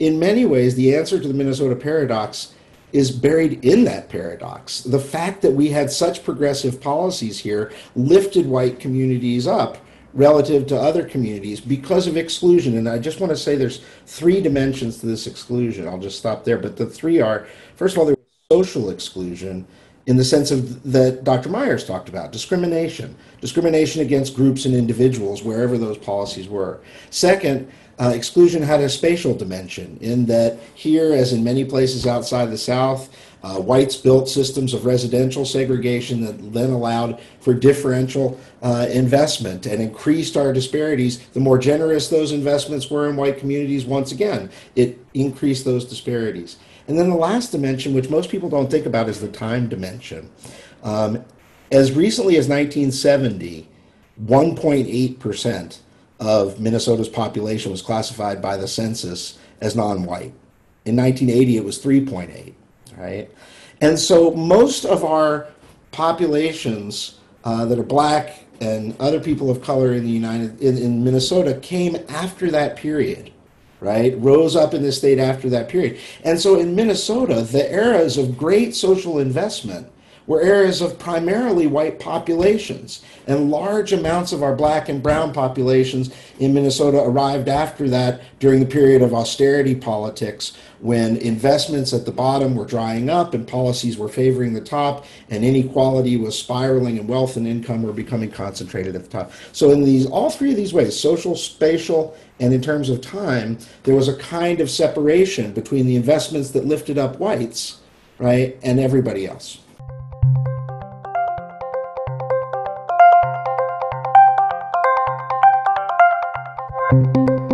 in many ways, the answer to the Minnesota paradox is buried in that paradox. The fact that we had such progressive policies here lifted white communities up relative to other communities because of exclusion. And I just want to say there's three dimensions to this exclusion. I'll just stop there. But the three are, first of all, there was social exclusion in the sense of that Dr. Myers talked about, discrimination against groups and individuals wherever those policies were. Second, exclusion had a spatial dimension in that here, as in many places outside the South, whites built systems of residential segregation that then allowed for differential investment and increased our disparities. The more generous those investments were in white communities, once again, it increased those disparities. And then the last dimension, which most people don't think about, is the time dimension. As recently as 1970, 1.8% of Minnesota's population was classified by the census as non-white. In 1980, it was 3.8, right? And so most of our populations that are black and other people of color in in Minnesota came after that period, right? Rose up in the state after that period. And so in Minnesota, the eras of great social investment were areas of primarily white populations, and large amounts of our black and brown populations in Minnesota arrived after that during the period of austerity politics, when investments at the bottom were drying up and policies were favoring the top, and inequality was spiraling and wealth and income were becoming concentrated at the top. So in all three of these ways, social, spatial, and in terms of time, there was a kind of separation between the investments that lifted up whites, right, and everybody else. Thank you.